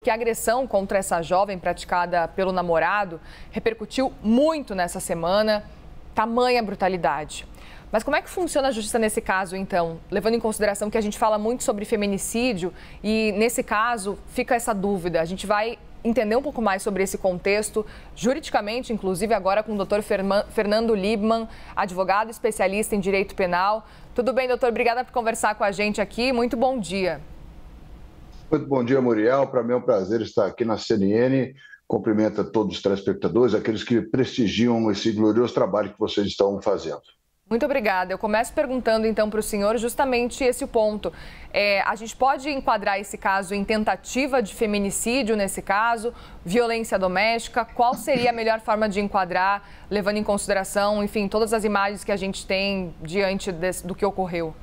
porque a agressão contra essa jovem praticada pelo namorado repercutiu muito nessa semana, tamanha brutalidade. Mas como é que funciona a justiça nesse caso, então? Levando em consideração que a gente fala muito sobre feminicídio e, nesse caso, fica essa dúvida. A gente vai entender um pouco mais sobre esse contexto, juridicamente, inclusive agora com o doutor Fernando Liebmann, advogado especialista em direito penal. Tudo bem, doutor? Obrigada por conversar com a gente aqui. Muito bom dia. Muito bom dia, Muriel. Para mim é um prazer estar aqui na CNN. Cumprimento a todos os telespectadores, aqueles que prestigiam esse glorioso trabalho que vocês estão fazendo. Muito obrigada. Eu começo perguntando, então, para o senhor justamente esse ponto. A gente pode enquadrar esse caso em tentativa de feminicídio, nesse caso, violência doméstica? Qual seria a melhor forma de enquadrar, levando em consideração, enfim, todas as imagens que a gente tem diante do que ocorreu?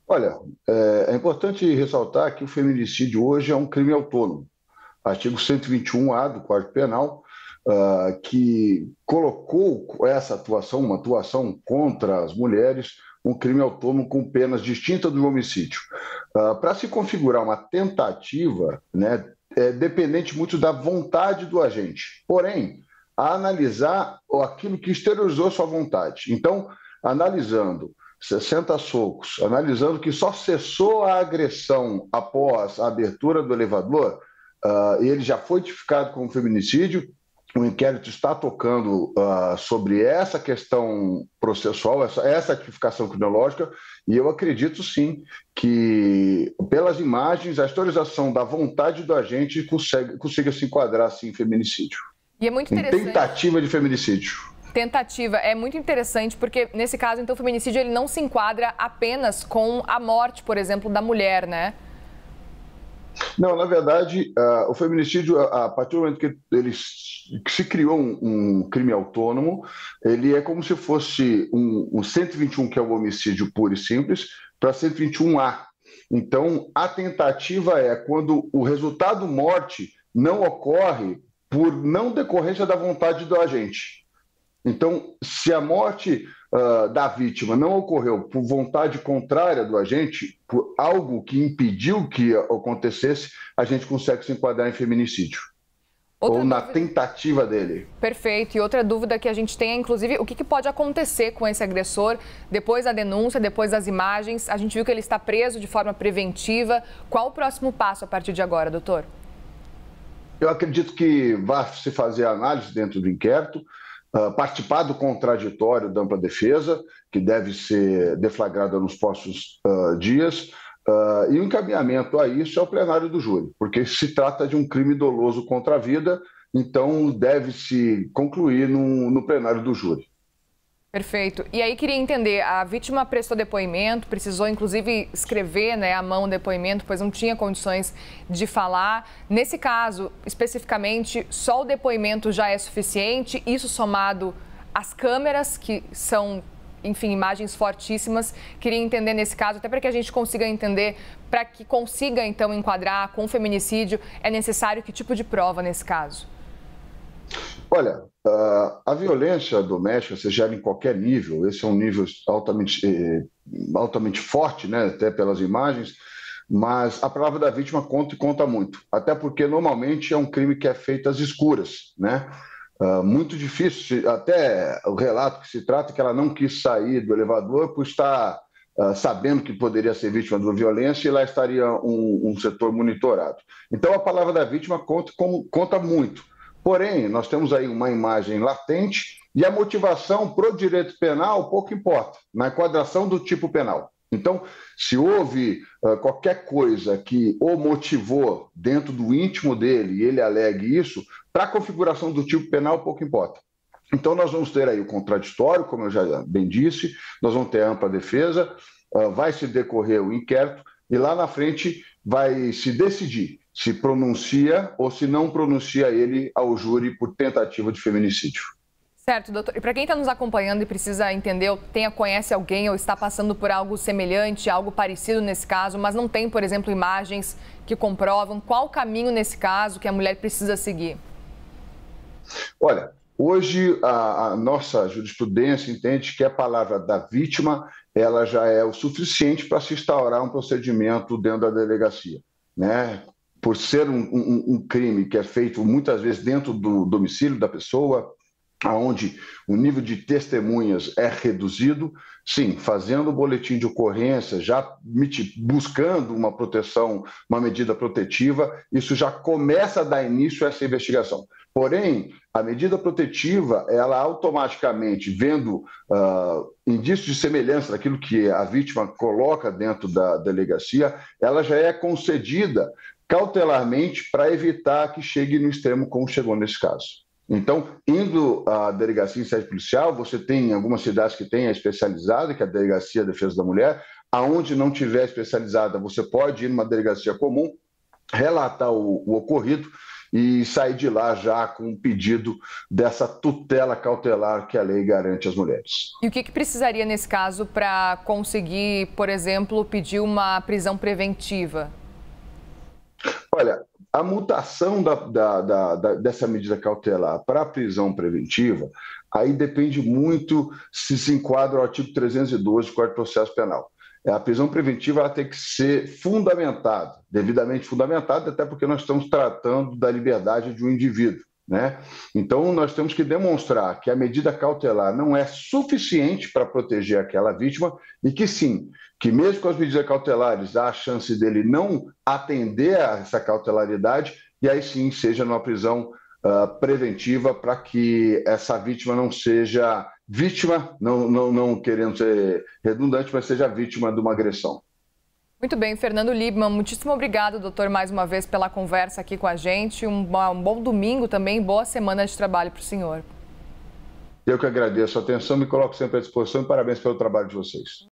Olha, é importante ressaltar que o feminicídio hoje é um crime autônomo. Artigo 121-A do Código Penal, que colocou essa atuação, uma atuação contra as mulheres, um crime autônomo com penas distintas do homicídio. Para se configurar uma tentativa, né, é dependente muito da vontade do agente. Porém, a analisar aquilo que exteriorizou sua vontade. Então, analisando 60 socos, analisando que só cessou a agressão após a abertura do elevador, ele já foi tipificado como feminicídio. O inquérito está tocando sobre essa questão processual, essa tipificação criminológica, e eu acredito sim que, pelas imagens, a historização da vontade do agente consiga se enquadrar assim, em feminicídio. E é muito interessante. Em tentativa de feminicídio. Tentativa. É muito interessante porque, nesse caso, então, o feminicídio ele não se enquadra apenas com a morte, por exemplo, da mulher, né? Não, na verdade, o feminicídio, a partir do momento que se criou um crime autônomo, ele é como se fosse um 121, que é o homicídio puro e simples, para 121-A. Então, a tentativa é quando o resultado morte não ocorre por não decorrência da vontade do agente. Então, se a morte da vítima não ocorreu por vontade contrária do agente, por algo que impediu que acontecesse, a gente consegue se enquadrar em feminicídio. Ou na tentativa dele. Perfeito. E outra dúvida que a gente tem é, inclusive, o que pode acontecer com esse agressor depois da denúncia, depois das imagens? A gente viu que ele está preso de forma preventiva. Qual o próximo passo a partir de agora, doutor? Eu acredito que vai se fazer a análise dentro do inquérito, participar do contraditório da ampla defesa, que deve ser deflagrada nos próximos dias, e o encaminhamento a isso é o plenário do júri, porque se trata de um crime doloso contra a vida, então deve-se concluir no plenário do júri. Perfeito. E aí queria entender, a vítima prestou depoimento, precisou inclusive escrever, né, à mão o depoimento, pois não tinha condições de falar. Nesse caso, especificamente, só o depoimento já é suficiente, isso somado às câmeras, que são, enfim, imagens fortíssimas. Queria entender nesse caso, até para que a gente consiga entender, para que consiga então enquadrar com feminicídio, é necessário que tipo de prova nesse caso? Olha, a violência doméstica, seja em qualquer nível, esse é um nível altamente forte, né, até pelas imagens, mas a palavra da vítima conta e conta muito, até porque normalmente é um crime que é feito às escuras, né? Muito difícil, até o relato que se trata que ela não quis sair do elevador por estar sabendo que poderia ser vítima de uma violência e lá estaria um setor monitorado. Então a palavra da vítima conta muito. Porém, nós temos aí uma imagem latente e a motivação para o direito penal pouco importa, na enquadração do tipo penal. Então, se houve qualquer coisa que o motivou dentro do íntimo dele e ele alegue isso, para a configuração do tipo penal pouco importa. Então, nós vamos ter aí o contraditório, como eu já bem disse, nós vamos ter a ampla defesa, vai se decorrer o inquérito e lá na frente vai se decidir se pronuncia ou se não pronuncia ele ao júri por tentativa de feminicídio. Certo, doutor. E para quem está nos acompanhando e precisa entender, conhece alguém ou está passando por algo semelhante, algo parecido nesse caso, mas não tem, por exemplo, imagens que comprovam, qual o caminho nesse caso que a mulher precisa seguir? Olha, hoje a nossa jurisprudência entende que a palavra da vítima ela já é o suficiente para se instaurar um procedimento dentro da delegacia, né? por ser um crime que é feito muitas vezes dentro do domicílio da pessoa, onde o nível de testemunhas é reduzido, sim, fazendo o boletim de ocorrência, já buscando uma proteção, uma medida protetiva, isso já começa a dar início a essa investigação. Porém, a medida protetiva, ela automaticamente, vendo indícios de semelhança daquilo que a vítima coloca dentro da delegacia, ela já é concedida cautelarmente para evitar que chegue no extremo como chegou nesse caso. Então, indo à delegacia em sede policial, você tem algumas cidades que têm a especializada, que é a Delegacia de Defesa da Mulher. Aonde não tiver especializada, você pode ir numa delegacia comum, relatar o ocorrido e sair de lá já com um pedido dessa tutela cautelar que a lei garante às mulheres. E o que precisaria nesse caso para conseguir, por exemplo, pedir uma prisão preventiva? Olha, a mutação dessa medida cautelar para a prisão preventiva, aí depende muito se enquadra o artigo 312 do Código de Processo Penal. A prisão preventiva ela tem que ser fundamentada, devidamente fundamentada, até porque nós estamos tratando da liberdade de um indivíduo, né? Então, nós temos que demonstrar que a medida cautelar não é suficiente para proteger aquela vítima e que sim, que mesmo com as medidas cautelares há a chance dele não atender a essa cautelaridade e aí sim seja numa prisão preventiva para que essa vítima não seja vítima, não querendo ser redundante, mas seja vítima de uma agressão. Muito bem, Fernando Libmann, muitíssimo obrigado, doutor, mais uma vez pela conversa aqui com a gente. Um bom domingo também, boa semana de trabalho para o senhor. Eu que agradeço a atenção, me coloco sempre à disposição e parabéns pelo trabalho de vocês.